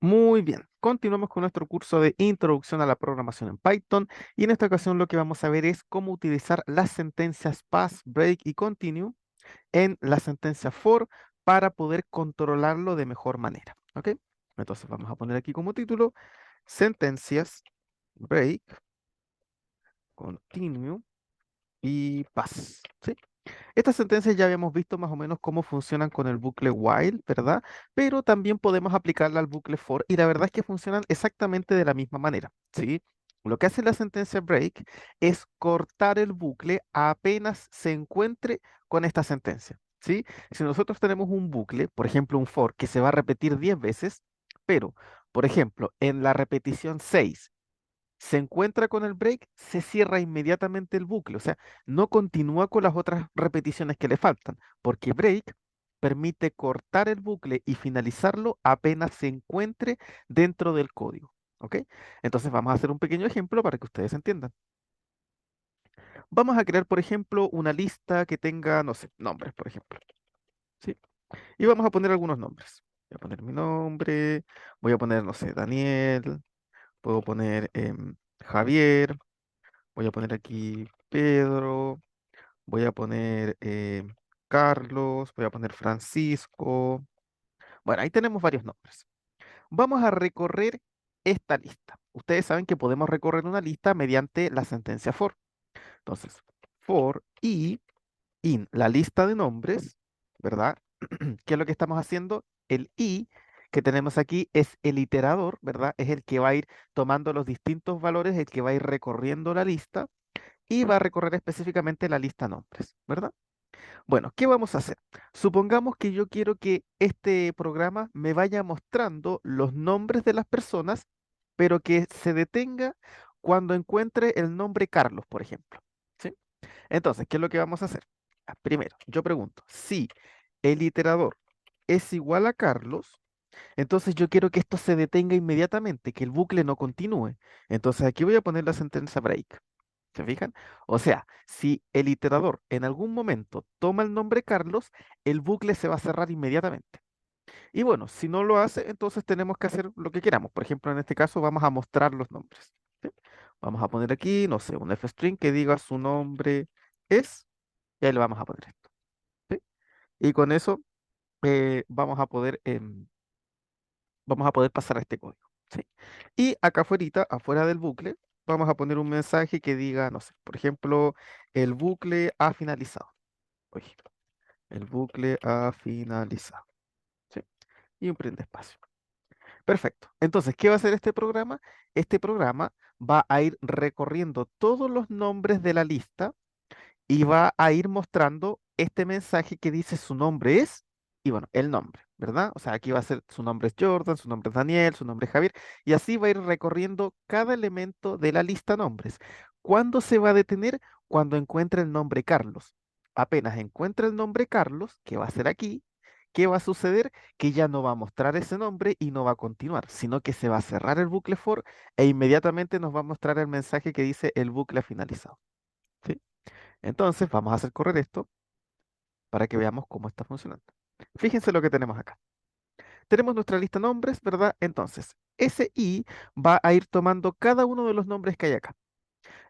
Muy bien, continuamos con nuestro curso de Introducción a la Programación en Python y en esta ocasión lo que vamos a ver es cómo utilizar las sentencias pass, break y continue en la sentencia for para poder controlarlo de mejor manera. ¿Ok? Entonces vamos a poner aquí como título sentencias break, continue y pass. ¿Sí? Estas sentencias ya habíamos visto más o menos cómo funcionan con el bucle while, ¿verdad? Pero también podemos aplicarla al bucle for y la verdad es que funcionan exactamente de la misma manera, ¿sí? Lo que hace la sentencia break es cortar el bucle apenas se encuentre con esta sentencia, ¿sí? Si nosotros tenemos un bucle, por ejemplo un for, que se va a repetir 10 veces, pero, por ejemplo, en la repetición 6 se encuentra con el break, se cierra inmediatamente el bucle, o sea, no continúa con las otras repeticiones que le faltan, porque break permite cortar el bucle y finalizarlo apenas se encuentre dentro del código. ¿Ok? Entonces vamos a hacer un pequeño ejemplo para que ustedes entiendan. Vamos a crear, por ejemplo, una lista que tenga, no sé, nombres, por ejemplo. ¿Sí? Y vamos a poner algunos nombres. Voy a poner mi nombre, voy a poner, no sé, Daniel, puedo poner Javier. Voy a poner aquí Pedro, voy a poner Carlos, voy a poner Francisco. Bueno, ahí tenemos varios nombres. Vamos a recorrer esta lista. Ustedes saben que podemos recorrer una lista mediante la sentencia for. Entonces, for i in la lista de nombres, ¿verdad? ¿Qué es lo que estamos haciendo? El i que tenemos aquí es el iterador, ¿verdad? Es el que va a ir tomando los distintos valores, el que va a ir recorriendo la lista y va a recorrer específicamente la lista nombres, ¿verdad? Bueno, ¿qué vamos a hacer? Supongamos que yo quiero que este programa me vaya mostrando los nombres de las personas, pero que se detenga cuando encuentre el nombre Carlos, por ejemplo. ¿Sí? Entonces, ¿qué es lo que vamos a hacer? Primero, yo pregunto, si el iterador es igual a Carlos, entonces yo quiero que esto se detenga inmediatamente, que el bucle no continúe. Entonces aquí voy a poner la sentencia break. ¿Se fijan? O sea, si el iterador en algún momento toma el nombre Carlos, el bucle se va a cerrar inmediatamente. Y bueno, si no lo hace, entonces tenemos que hacer lo que queramos. Por ejemplo, en este caso vamos a mostrar los nombres. ¿Sí? Vamos a poner aquí, no sé, un f-string que diga su nombre es, y ahí le vamos a poner esto. ¿Sí? Y con eso vamos a poder pasar a este código. ¿Sí? Y acá afuera del bucle, vamos a poner un mensaje que diga, no sé, por ejemplo, el bucle ha finalizado. Oye, el bucle ha finalizado. ¿Sí? Y un print de espacio. Perfecto. Entonces, ¿qué va a hacer este programa? Este programa va a ir recorriendo todos los nombres de la lista y va a ir mostrando este mensaje que dice su nombre es, y bueno, el nombre, ¿verdad? O sea, aquí va a ser su nombre es Jordan, su nombre es Daniel, su nombre es Javier, y así va a ir recorriendo cada elemento de la lista nombres. ¿Cuándo se va a detener? Cuando encuentre el nombre Carlos. Apenas encuentre el nombre Carlos, que va a ser aquí, ¿qué va a suceder? Que ya no va a mostrar ese nombre y no va a continuar, sino que se va a cerrar el bucle for e inmediatamente nos va a mostrar el mensaje que dice el bucle ha finalizado. ¿Sí? Entonces, vamos a hacer correr esto para que veamos cómo está funcionando. Fíjense lo que tenemos acá. Tenemos nuestra lista de nombres, ¿verdad? Entonces, ese i va a ir tomando cada uno de los nombres que hay acá.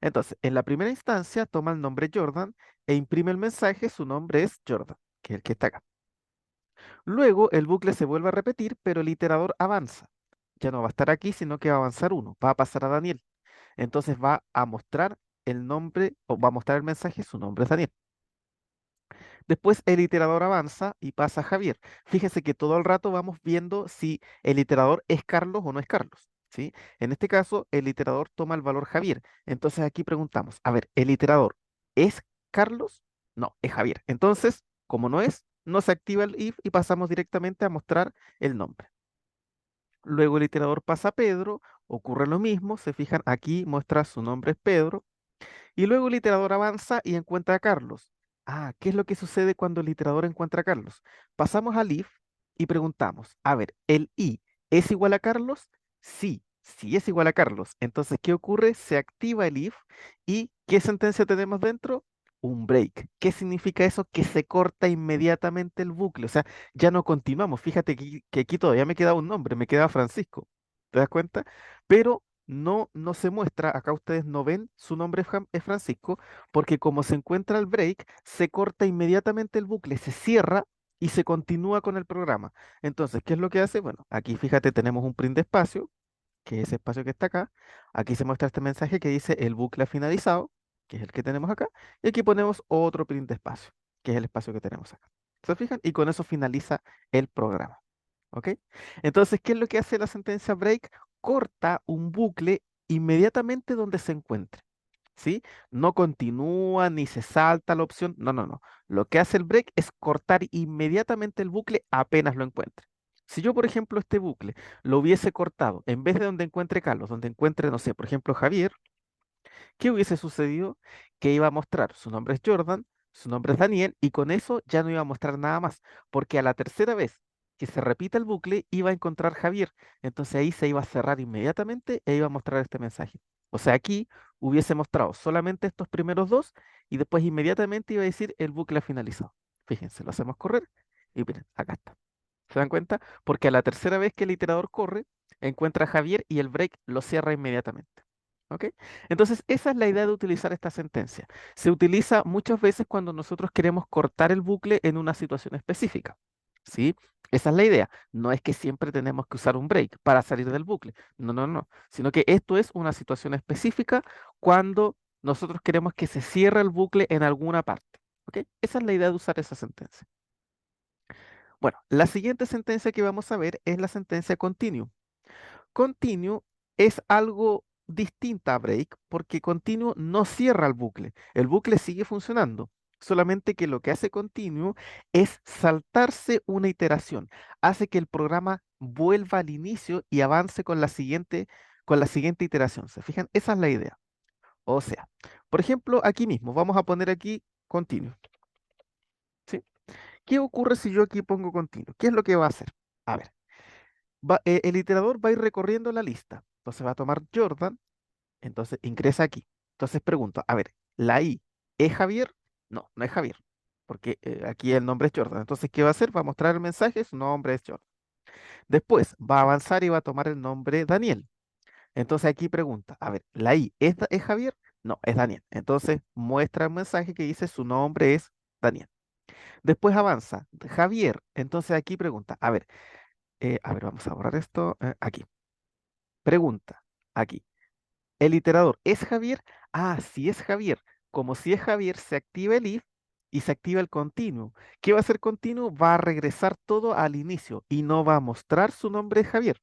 Entonces, en la primera instancia toma el nombre Jordan e imprime el mensaje, su nombre es Jordan, que es el que está acá. Luego, el bucle se vuelve a repetir, pero el iterador avanza. Ya no va a estar aquí, sino que va a avanzar uno, va a pasar a Daniel. Entonces va a mostrar el nombre, o va a mostrar el mensaje, su nombre es Daniel. Después el iterador avanza y pasa a Javier. Fíjense que todo el rato vamos viendo si el iterador es Carlos o no es Carlos, ¿sí? En este caso, el iterador toma el valor Javier. Entonces aquí preguntamos, a ver, ¿el iterador es Carlos? No, es Javier. Entonces, como no es, no se activa el if y pasamos directamente a mostrar el nombre. Luego el iterador pasa a Pedro, ocurre lo mismo, se fijan, aquí muestra su nombre es Pedro. Y luego el iterador avanza y encuentra a Carlos. Ah, ¿qué es lo que sucede cuando el iterador encuentra a Carlos? Pasamos al if y preguntamos, a ver, ¿el i es igual a Carlos? Sí, sí es igual a Carlos. Entonces, ¿qué ocurre? Se activa el if y ¿qué sentencia tenemos dentro? un break. ¿Qué significa eso? Que se corta inmediatamente el bucle, o sea, ya no continuamos. Fíjate que aquí todavía me queda un nombre, me queda Francisco, ¿te das cuenta? Pero no se muestra, acá ustedes no ven, su nombre es Francisco, porque como se encuentra el break, se corta inmediatamente el bucle, se cierra y se continúa con el programa. Entonces, ¿qué es lo que hace? Bueno, aquí fíjate, tenemos un print de espacio, que es ese espacio que está acá. Aquí se muestra este mensaje que dice el bucle ha finalizado, que es el que tenemos acá. Y aquí ponemos otro print de espacio, que es el espacio que tenemos acá. ¿Se fijan? Y con eso finaliza el programa. ¿Ok? Entonces, ¿qué es lo que hace la sentencia break? Corta un bucle inmediatamente donde se encuentre. ¿Sí? No continúa ni se salta la opción. No, no, no. Lo que hace el break es cortar inmediatamente el bucle apenas lo encuentre. Si yo, por ejemplo, este bucle lo hubiese cortado en vez de donde encuentre Carlos, donde encuentre, no sé, por ejemplo, Javier, ¿qué hubiese sucedido? Que iba a mostrar su nombre es Jordan, su nombre es Daniel, y con eso ya no iba a mostrar nada más, porque a la tercera vez que se repita el bucle iba a encontrar Javier. Entonces ahí se iba a cerrar inmediatamente e iba a mostrar este mensaje. O sea, aquí hubiese mostrado solamente estos primeros dos y después inmediatamente iba a decir el bucle ha finalizado. Fíjense, lo hacemos correr y miren, acá está. ¿Se dan cuenta? Porque a la tercera vez que el iterador corre, encuentra a Javier y el break lo cierra inmediatamente. ¿Ok? Entonces, esa es la idea de utilizar esta sentencia. Se utiliza muchas veces cuando nosotros queremos cortar el bucle en una situación específica. ¿Sí? Esa es la idea. No es que siempre tenemos que usar un break para salir del bucle. No, no, no. Sino que esto es una situación específica cuando nosotros queremos que se cierre el bucle en alguna parte. ¿Ok? Esa es la idea de usar esa sentencia. Bueno, la siguiente sentencia que vamos a ver es la sentencia continue. Continue es algo distinta a break porque continue no cierra el bucle sigue funcionando, solamente que lo que hace continue es saltarse una iteración, hace que el programa vuelva al inicio y avance con la siguiente iteración. ¿Se fijan? Esa es la idea. O sea, por ejemplo, aquí mismo, vamos a poner aquí continue. ¿Sí? ¿Qué ocurre si yo aquí pongo continuo? ¿Qué es lo que va a hacer? A ver, el iterador va a ir recorriendo la lista. Entonces va a tomar Jordan, entonces ingresa aquí. Entonces pregunto, a ver, ¿la I es Javier? No, no es Javier, porque aquí el nombre es Jordan. Entonces, ¿qué va a hacer? Va a mostrar el mensaje, su nombre es Jordan. Después va a avanzar y va a tomar el nombre Daniel. Entonces aquí pregunta, a ver, ¿la I es Javier? No, es Daniel. Entonces muestra el mensaje que dice su nombre es Daniel. Después avanza, Javier. Entonces aquí pregunta, a ver, vamos a borrar esto. Aquí. Pregunta. Aquí. ¿El iterador es Javier? Ah, si es Javier. Como si es Javier, se activa el if y se activa el continuo. ¿Qué va a hacer continuo? Va a regresar todo al inicio y no va a mostrar su nombre es Javier.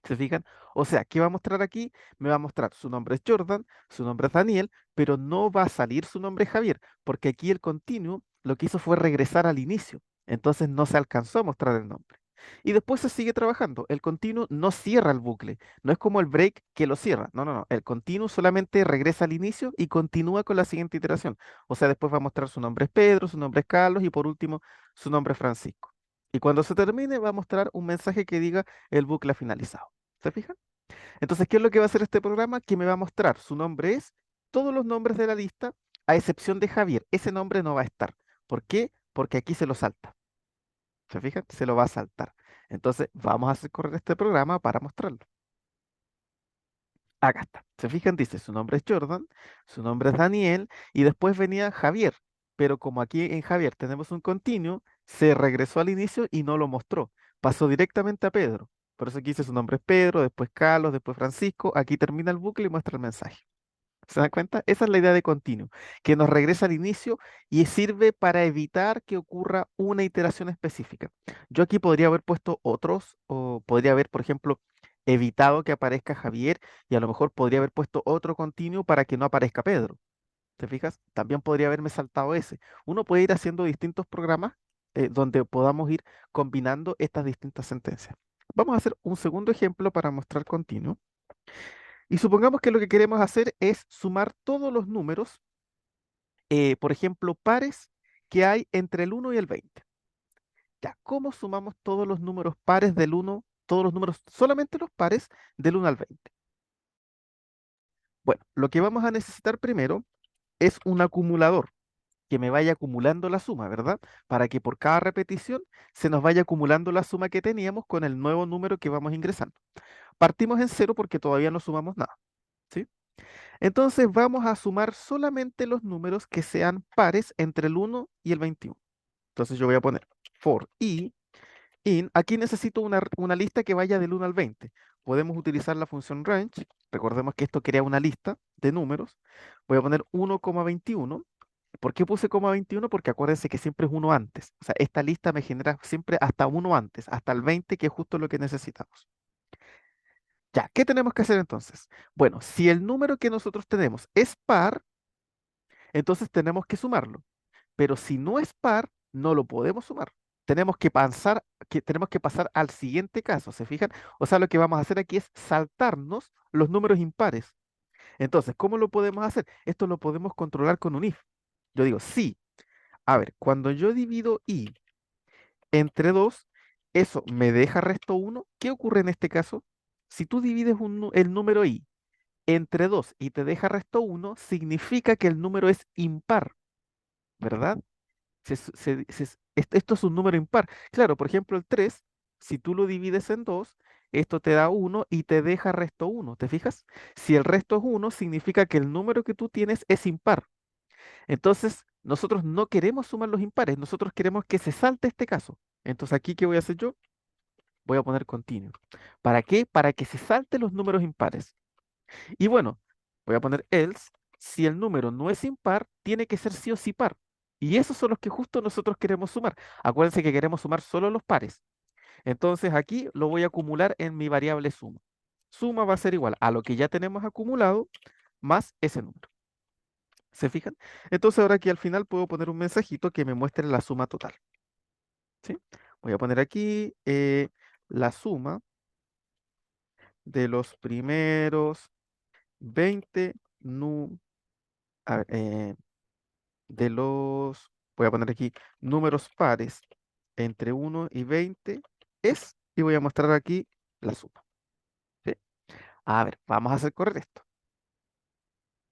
¿Se fijan? O sea, ¿qué va a mostrar aquí? Me va a mostrar su nombre es Jordan, su nombre es Daniel, pero no va a salir su nombre es Javier, porque aquí el continuo lo que hizo fue regresar al inicio. Entonces no se alcanzó a mostrar el nombre. Y después se sigue trabajando. El continuo no cierra el bucle. No es como el break que lo cierra. No, no, no. El continuo solamente regresa al inicio y continúa con la siguiente iteración. O sea, después va a mostrar su nombre es Pedro, su nombre es Carlos y por último su nombre es Francisco. Y cuando se termine va a mostrar un mensaje que diga el bucle ha finalizado. ¿Se fijan? Entonces, ¿qué es lo que va a hacer este programa? Que me va a mostrar su nombre es todos los nombres de la lista, a excepción de Javier. Ese nombre no va a estar. ¿Por qué? Porque aquí se lo salta. ¿Se fijan? Se lo va a saltar. Entonces, vamos a hacer correr este programa para mostrarlo. Acá está. ¿Se fijan? Dice, su nombre es Jordan, su nombre es Daniel y después venía Javier. Pero como aquí en Javier tenemos un continuo, se regresó al inicio y no lo mostró. Pasó directamente a Pedro. Por eso aquí dice su nombre es Pedro, después Carlos, después Francisco. Aquí termina el bucle y muestra el mensaje. ¿Se dan cuenta? Esa es la idea de continuo, que nos regresa al inicio y sirve para evitar que ocurra una iteración específica. Yo aquí podría haber puesto otros, o podría haber, por ejemplo, evitado que aparezca Javier y a lo mejor podría haber puesto otro continuo para que no aparezca Pedro. ¿Te fijas? También podría haberme saltado ese. Uno puede ir haciendo distintos programas donde podamos ir combinando estas distintas sentencias. Vamos a hacer un segundo ejemplo para mostrar continuo. Y supongamos que lo que queremos hacer es sumar todos los números, por ejemplo, pares que hay entre el 1 y el 20. Ya, ¿cómo sumamos todos los números pares del 1, todos los números, solamente los pares del 1 al 20? Bueno, lo que vamos a necesitar primero es un acumulador. que me vaya acumulando la suma, ¿verdad? Para que por cada repetición se nos vaya acumulando la suma que teníamos con el nuevo número que vamos ingresando. Partimos en cero porque todavía no sumamos nada, ¿sí? Entonces vamos a sumar solamente los números que sean pares entre el 1 y el 21. Entonces yo voy a poner for i in. Aquí necesito una lista que vaya del 1 al 20. Podemos utilizar la función range. Recordemos que esto crea una lista de números. Voy a poner 1,21. ¿Por qué puse coma 21? Porque acuérdense que siempre es uno antes. O sea, esta lista me genera siempre hasta uno antes, hasta el 20, que es justo lo que necesitamos. Ya, ¿qué tenemos que hacer entonces? Bueno, si el número que nosotros tenemos es par, entonces tenemos que sumarlo. Pero si no es par, no lo podemos sumar. Tenemos que pasar al siguiente caso, ¿se fijan? O sea, lo que vamos a hacer aquí es saltarnos los números impares. Entonces, ¿cómo lo podemos hacer? Esto lo podemos controlar con un if. Yo digo, sí. A ver, cuando yo divido i entre 2, eso me deja resto 1. ¿Qué ocurre en este caso? Si tú divides el número i entre 2 y te deja resto 1, significa que el número es impar, ¿verdad? Esto es un número impar. Claro, por ejemplo, el 3, si tú lo divides en 2, esto te da 1 y te deja resto 1. ¿Te fijas? Si el resto es 1, significa que el número que tú tienes es impar. Entonces, nosotros no queremos sumar los impares, nosotros queremos que se salte este caso. Entonces, aquí, ¿qué voy a hacer yo? Voy a poner continuo. ¿Para qué? Para que se salten los números impares. Y bueno, voy a poner else. Si el número no es impar, tiene que ser sí o sí par. Y esos son los que justo nosotros queremos sumar. Acuérdense que queremos sumar solo los pares. Entonces aquí lo voy a acumular en mi variable suma. Suma va a ser igual a lo que ya tenemos acumulado más ese número. ¿Se fijan? Entonces ahora aquí al final puedo poner un mensajito que me muestre la suma total. ¿Sí? Voy a poner aquí la suma de los primeros 20 a ver, voy a poner aquí números pares entre 1 y 20 y voy a mostrar aquí la suma. ¿Sí? A ver, vamos a hacer correr esto.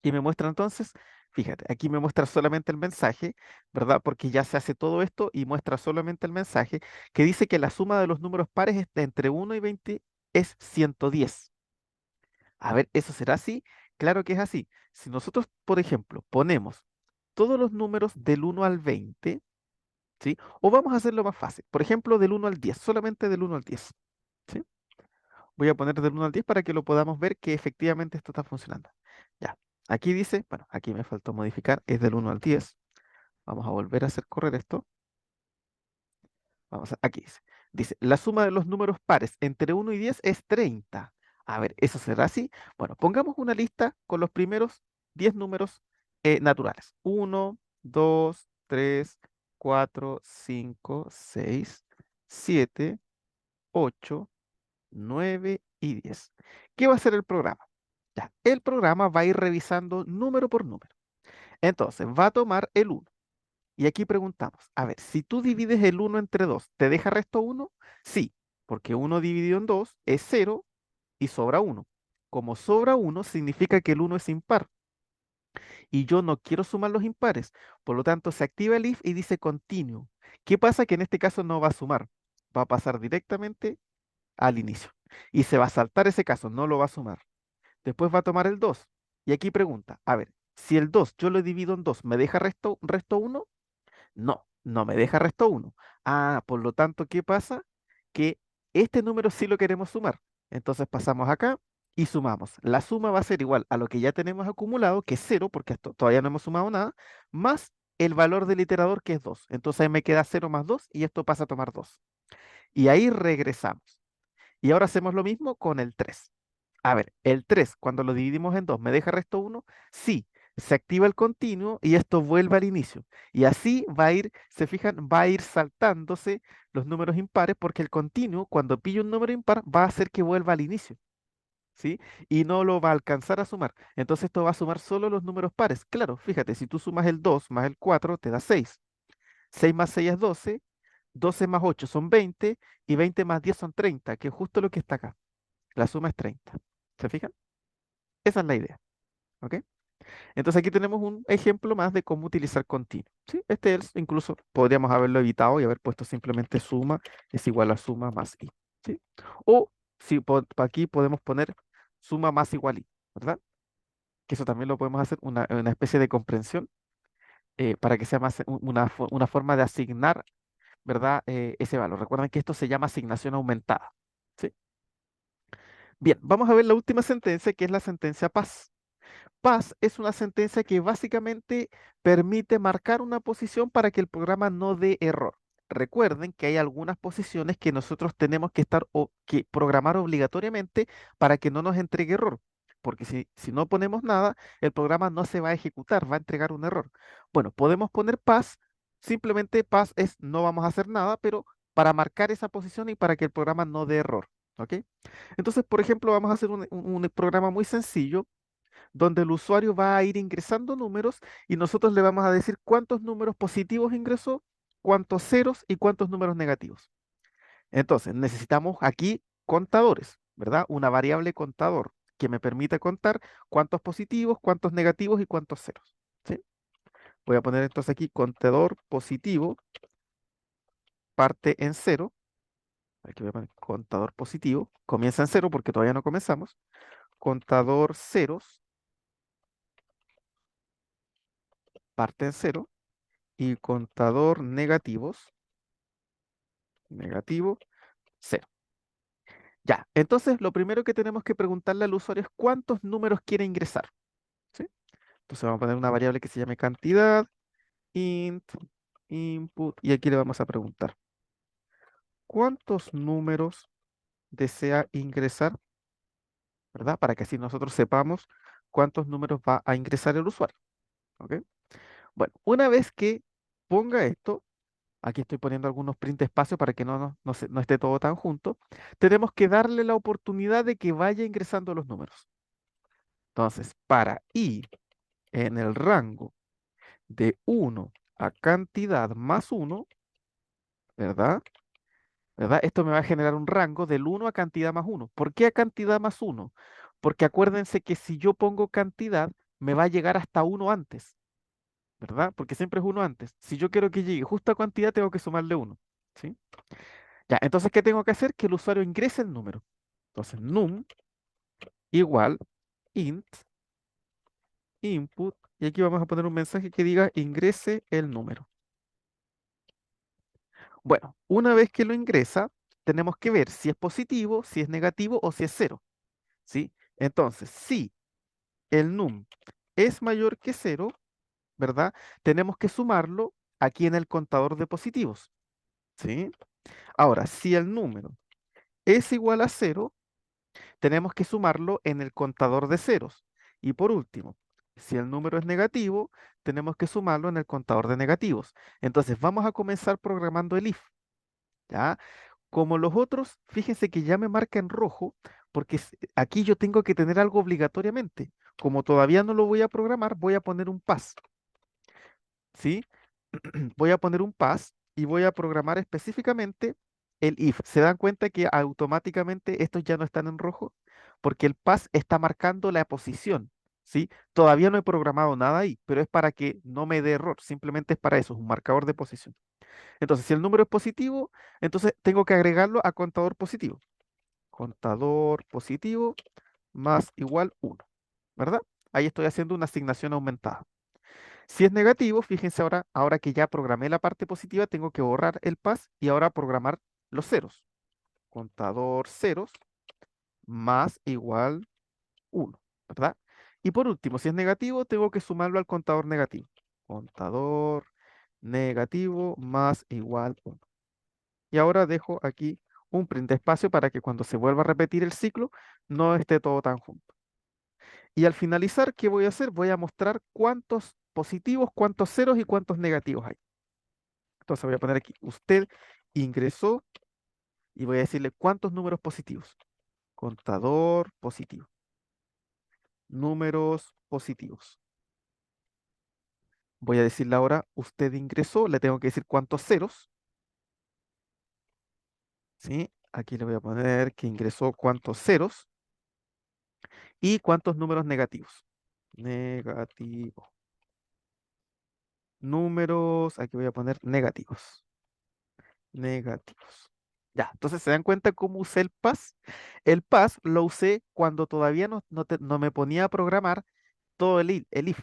Y me muestra entonces, fíjate, aquí me muestra solamente el mensaje, ¿verdad? Porque ya se hace todo esto y muestra solamente el mensaje que dice que la suma de los números pares entre 1 y 20 es 110. A ver, ¿eso será así? Claro que es así. Si nosotros, por ejemplo, ponemos todos los números del 1 al 20, ¿sí? O vamos a hacerlo más fácil. Por ejemplo, del 1 al 10, solamente del 1 al 10, ¿sí? Voy a poner del 1 al 10 para que lo podamos ver que efectivamente esto está funcionando. Ya. Aquí dice, bueno, aquí me faltó modificar, es del 1 al 10. Vamos a volver a hacer correr esto. Aquí dice. Dice, la suma de los números pares entre 1 y 10 es 30. A ver, ¿eso será así? Bueno, pongamos una lista con los primeros 10 números naturales. 1, 2, 3, 4, 5, 6, 7, 8, 9 y 10. ¿Qué va a hacer el programa? Ya, el programa va a ir revisando número por número. Entonces, va a tomar el 1. Y aquí preguntamos, a ver, si tú divides el 1 entre 2, ¿te deja resto 1? Sí, porque 1 dividido en 2 es 0 y sobra 1. Como sobra 1, significa que el 1 es impar. Y yo no quiero sumar los impares. Por lo tanto, se activa el if y dice continue. ¿Qué pasa? Que en este caso no va a sumar. Va a pasar directamente al inicio. Y se va a saltar ese caso, no lo va a sumar. Después va a tomar el 2. Y aquí pregunta, a ver, si el 2 yo lo divido en 2, ¿me deja resto 1? No, no me deja resto 1. Ah, por lo tanto, ¿qué pasa? Que este número sí lo queremos sumar. Entonces pasamos acá y sumamos. La suma va a ser igual a lo que ya tenemos acumulado, que es 0, porque todavía no hemos sumado nada, más el valor del iterador, que es 2. Entonces ahí me queda 0 más 2 y esto pasa a tomar 2. Y ahí regresamos. Y ahora hacemos lo mismo con el 3. A ver, el 3 cuando lo dividimos en 2, ¿me deja resto 1? Sí, se activa el continuo y esto vuelve al inicio. Y así va a ir, se fijan, va a ir saltándose los números impares porque el continuo, cuando pilla un número impar, va a hacer que vuelva al inicio, ¿sí? Y no lo va a alcanzar a sumar. Entonces esto va a sumar solo los números pares. Claro, fíjate, si tú sumas el 2 más el 4, te da 6. 6 más 6 es 12, 12 más 8 son 20 y 20 más 10 son 30, que es justo lo que está acá. La suma es 30. ¿Se fijan? Esa es la idea. ¿Ok? Entonces aquí tenemos un ejemplo más de cómo utilizar continuo. ¿Sí? Este es, incluso podríamos haberlo evitado y haber puesto simplemente suma es igual a suma más i. ¿Sí? O si aquí podemos poner suma más igual i, ¿verdad? Que eso también lo podemos hacer una especie de comprensión para que sea más una forma de asignar, ¿verdad? Ese valor. Recuerden que esto se llama asignación aumentada. ¿Sí? Bien, vamos a ver la última sentencia, que es la sentencia paz. Paz es una sentencia que básicamente permite marcar una posición para que el programa no dé error. Recuerden que hay algunas posiciones que nosotros tenemos que estar o que programar obligatoriamente para que no nos entregue error. Porque si no ponemos nada, el programa no se va a ejecutar, va a entregar un error. Bueno, podemos poner paz, simplemente paz es no vamos a hacer nada, pero para marcar esa posición y para que el programa no dé error. ¿Ok? Entonces, por ejemplo, vamos a hacer un programa muy sencillo donde el usuario va a ir ingresando números y nosotros le vamos a decir cuántos números positivos ingresó, cuántos ceros y cuántos números negativos. Entonces, necesitamos aquí contadores, ¿verdad? Una variable contador que me permita contar cuántos positivos, cuántos negativos y cuántos ceros. ¿Sí? Voy a poner entonces aquí contador positivo parte en cero. Aquí voy a poner contador positivo, comienza en cero porque todavía no comenzamos. Contador ceros parte en cero y contador negativos, negativo, cero. Ya, entonces lo primero que tenemos que preguntarle al usuario es cuántos números quiere ingresar. ¿Sí? Entonces vamos a poner una variable que se llame cantidad, int, input, y aquí le vamos a preguntar cuántos números desea ingresar, ¿verdad? Para que así nosotros sepamos cuántos números va a ingresar el usuario. ¿Ok? Bueno, una vez que ponga esto, aquí estoy poniendo algunos print espacios para que no esté todo tan junto. Tenemos que darle la oportunidad de que vaya ingresando los números. Entonces, para i en el rango de 1 a cantidad más 1, ¿verdad? ¿Verdad? Esto me va a generar un rango del 1 a cantidad más 1. ¿Por qué a cantidad más 1? Porque acuérdense que si yo pongo cantidad, me va a llegar hasta 1 antes, ¿verdad? Porque siempre es 1 antes. Si yo quiero que llegue justo a cantidad, tengo que sumarle 1. ¿Sí? Ya, entonces, ¿qué tengo que hacer? Que el usuario ingrese el número. Entonces, num igual int input, y aquí vamos a poner un mensaje que diga ingrese el número. Bueno, una vez que lo ingresa, tenemos que ver si es positivo, si es negativo o si es cero. ¿Sí? Entonces, si el num es mayor que cero, ¿verdad? Tenemos que sumarlo aquí en el contador de positivos. ¿Sí? Ahora, si el número es igual a cero, tenemos que sumarlo en el contador de ceros. Y por último, si el número es negativo, tenemos que sumarlo en el contador de negativos. Entonces vamos a comenzar programando el if. ¿Ya? Como los otros, fíjense que ya me marca en rojo, porque aquí yo tengo que tener algo obligatoriamente. Como todavía no lo voy a programar, voy a poner un pass. ¿Sí? Voy a poner un pass y voy a programar específicamente el if. ¿Se dan cuenta que automáticamente estos ya no están en rojo? Porque el pass está marcando la posición, ¿sí? Todavía no he programado nada ahí, pero es para que no me dé error. Simplemente es para eso, es un marcador de posición. Entonces, si el número es positivo, entonces tengo que agregarlo a contador positivo. Contador positivo más igual 1, ¿verdad? Ahí estoy haciendo una asignación aumentada. Si es negativo, fíjense ahora que ya programé la parte positiva, tengo que borrar el pass y ahora programar los ceros. Contador ceros más igual 1, ¿verdad? Y por último, si es negativo, tengo que sumarlo al contador negativo. Contador negativo más igual 1. Y ahora dejo aquí un print de espacio para que cuando se vuelva a repetir el ciclo, no esté todo tan junto. Y al finalizar, ¿qué voy a hacer? Voy a mostrar cuántos positivos, cuántos ceros y cuántos negativos hay. Entonces voy a poner aquí, usted ingresó y voy a decirle cuántos números positivos. Contador positivo. Números positivos. Voy a decirle ahora, usted ingresó, le tengo que decir cuántos ceros. ¿Sí? Aquí le voy a poner que ingresó cuántos ceros y cuántos números negativos. negativo. Números, aquí voy a poner negativos. Negativos. Ya, entonces se dan cuenta cómo usé el pass. El pass lo usé cuando todavía no me ponía a programar todo el if.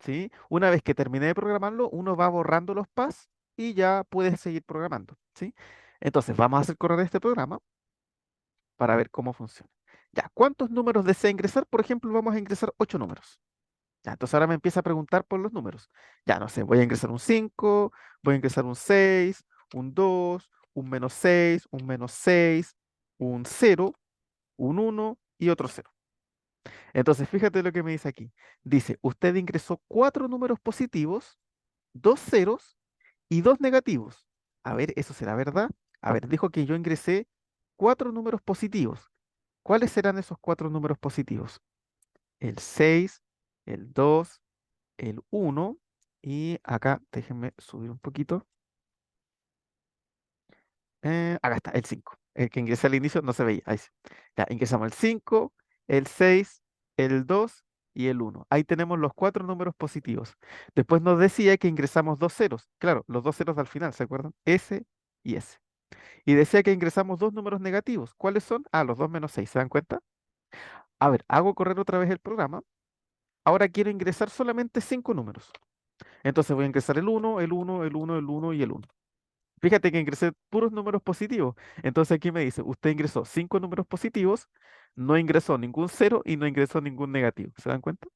¿Sí? Una vez que terminé de programarlo, uno va borrando los pass y ya puedes seguir programando. ¿Sí? Entonces vamos a hacer correr este programa para ver cómo funciona. Ya, ¿cuántos números desea ingresar? Por ejemplo, vamos a ingresar 8 números. Ya, entonces ahora me empieza a preguntar por los números. Ya, no sé, voy a ingresar un 5, voy a ingresar un 6, un 2, un -6, un -6, un 0, un 1 y otro 0. Entonces, fíjate lo que me dice aquí. Dice, usted ingresó 4 números positivos, 2 ceros y 2 negativos. A ver, ¿eso será verdad? A ver, dijo que yo ingresé 4 números positivos. ¿Cuáles serán esos 4 números positivos? El 6, el 2, el uno y acá, déjenme subir un poquito. Acá está, el 5. El que ingresé al inicio no se veía. Ahí sí. Ya, ingresamos el 5, el 6, el 2 y el uno. Ahí tenemos los 4 números positivos. Después nos decía que ingresamos 2 ceros. Claro, los 2 ceros al final, ¿se acuerdan? S y S. Y decía que ingresamos 2 números negativos. ¿Cuáles son? Ah, los 2 menos 6. ¿Se dan cuenta? A ver, hago correr otra vez el programa. Ahora quiero ingresar solamente 5 números. Entonces voy a ingresar el uno, el uno, el uno, el uno y el uno. Fíjate que ingresé puros números positivos. Entonces aquí me dice, usted ingresó 5 números positivos, no ingresó ningún cero y no ingresó ningún negativo. ¿Se dan cuenta?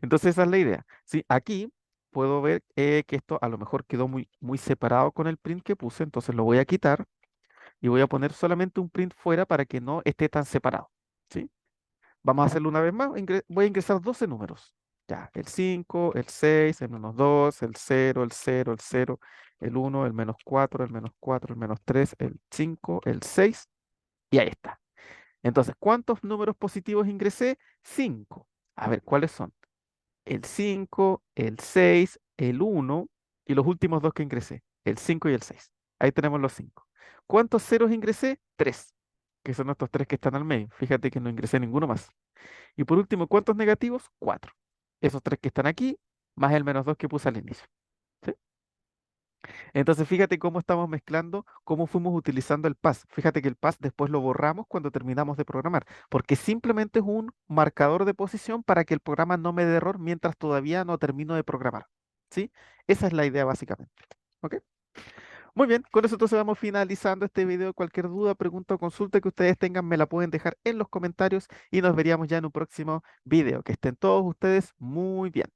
Entonces esa es la idea. Sí, aquí puedo ver que esto a lo mejor quedó muy separado con el print que puse, entonces lo voy a quitar y voy a poner solamente un print fuera para que no esté tan separado. ¿Sí? Vamos a hacerlo una vez más. Voy a ingresar 12 números. Ya, el 5, el 6, el -2, el cero, el cero, el cero, el uno, el -4, el -4, el -3, el 5, el 6 y ahí está. Entonces, ¿cuántos números positivos ingresé? 5. A ver, ¿cuáles son? El 5, el 6, el uno y los últimos dos que ingresé, el 5 y el 6. Ahí tenemos los 5. ¿Cuántos ceros ingresé? 3, que son estos 3 que están al medio. Fíjate que no ingresé ninguno más. Y por último, ¿cuántos negativos? 4. Esos 3 que están aquí, más el -2 que puse al inicio. ¿Sí? Entonces, fíjate cómo estamos mezclando, cómo fuimos utilizando el pass. Fíjate que el pass después lo borramos cuando terminamos de programar, porque simplemente es un marcador de posición para que el programa no me dé error mientras todavía no termino de programar. ¿Sí? Esa es la idea básicamente. ¿Ok? Muy bien, con eso entonces vamos finalizando este video. Cualquier duda, pregunta o consulta que ustedes tengan me la pueden dejar en los comentarios y nos veríamos ya en un próximo video. Que estén todos ustedes muy bien.